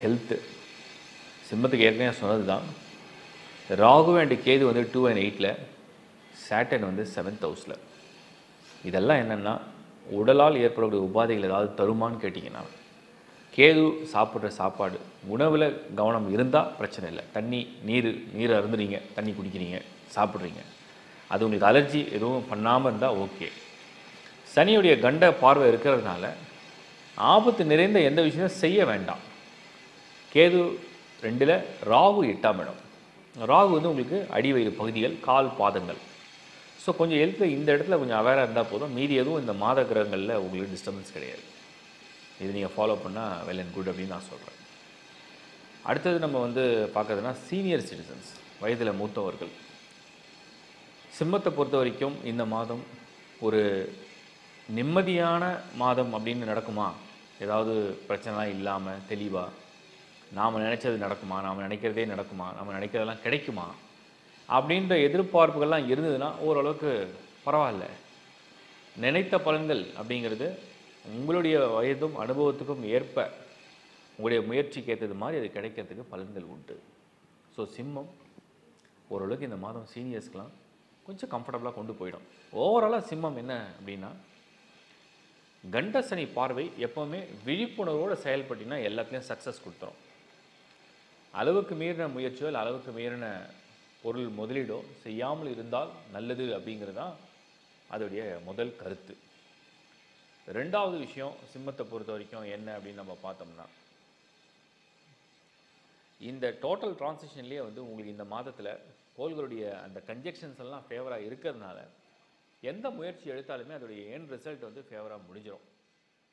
Health சிம்மத்துக்கு ஏற்கனவே சொன்னது தான். ராகு அண்ட் கேது வந்து 2 and 8ல், சேட்டன் வந்து 7th ஹவுஸில். இதெல்லாம் என்னென்னா உடலால் ஏற்படக்கூடிய உபாதைகள் ஏதாவது தருமான்னு கேட்டிங்கன்னா, கேது சாப்பிட்ற சாப்பாடு உணவில் கவனம் இருந்தால் பிரச்சனை இல்லை. நீர் அருந்துறீங்க, தண்ணி குடிக்கிறீங்க, சாப்பிட்றீங்க, அது உங்களுக்கு அலர்ஜி எதுவும் பண்ணாமல் இருந்தால் ஓகே. சனியுடைய கண்ட பார்வை இருக்கிறதுனால ஆபத்து நிறைந்த எந்த விஷயமும் செய்ய வேண்டாம். கேது 2ல், ராகு 8ஆம் இடம். ராகு வந்து உங்களுக்கு அடிவயிறு பகுதிகள், கால் பாதங்கள். ஸோ கொஞ்சம் ஹெல்த்தில் இந்த இடத்துல கொஞ்சம் அவேராக இருந்தால் போதும். மீதி எதுவும் இந்த மாத கிரகங்களில் உங்களுக்கு டிஸ்டர்பன்ஸ் கிடையாது. இது நீங்கள் ஃபாலோ பண்ணால் வெல் அண்ட் குட் அப்படின்னு நான் சொல்கிறேன். அடுத்தது நம்ம வந்து பார்க்குறதுனா சீனியர் சிட்டிசன்ஸ், வயதில் மூத்தவர்கள். சிம்மத்தை பொறுத்த வரைக்கும் இந்த மாதம் ஒரு நிம்மதியான மாதம் அப்படின்னு நடக்குமா? ஏதாவது பிரச்சனைலாம் இல்லாமல் தெளிவாக நாம் நினச்சது நடக்குமா, நாம் நினைக்கிறதே நடக்குமா, நம்ம நினைக்கிறதெல்லாம் கிடைக்குமா அப்படின்ற எதிர்பார்ப்புகள்லாம் இருந்ததுன்னா ஓரளவுக்கு பரவாயில்ல. நினைத்த பலன்கள் அப்படிங்கிறது உங்களுடைய வயதும் அனுபவத்துக்கும் ஏற்ப உங்களுடைய முயற்சிக்கு ஏற்றது மாதிரி அது கிடைக்கிறதுக்கு பலன்கள் உண்டு. ஸோ சிம்மம் ஓரளவுக்கு இந்த மாதம் சீனியர்ஸ்க்கெலாம் கொஞ்சம் கம்ஃபர்டபுளாக கொண்டு போயிடும். ஓவராலாக சிம்மம் என்ன அப்படின்னா, கண்ட சனி பார்வை எப்போவுமே விழிப்புணர்வோடு செயல்பட்டினா எல்லாத்துலேயும் சக்ஸஸ் கொடுத்துரும். அளவுக்கு மீறின முயற்சியோ இல்லை அளவுக்கு மீறின பொருள் முதலீடோ செய்யாமல் இருந்தால் நல்லது அப்படிங்கிறது தான் அதோடைய முதல் கருத்து. ரெண்டாவது விஷயம் சிம்மத்தை பொறுத்த வரைக்கும் என்ன அப்படின்னு நம்ம பார்த்தோம்னா, இந்த டோட்டல் டிரான்சிஷன்லேயே வந்து உங்களுக்கு இந்த மாதத்தில் கோள்களுடைய அந்த கன்ஜெக்ஷன்ஸ் எல்லாம் ஃபேவராக இருக்கிறதுனால எந்த முயற்சி எடுத்தாலுமே அதோடைய எண்ட் ரிசல்ட் வந்து ஃபேவராக முடிஞ்சிடும்.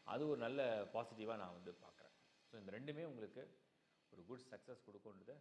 அது ஒரு நல்ல பாசிட்டிவாக நான் வந்து பார்க்குறேன். ஸோ இந்த ரெண்டுமே உங்களுக்கு ஒரு குட் சக்ஸஸ் கொடுக்குன்றதை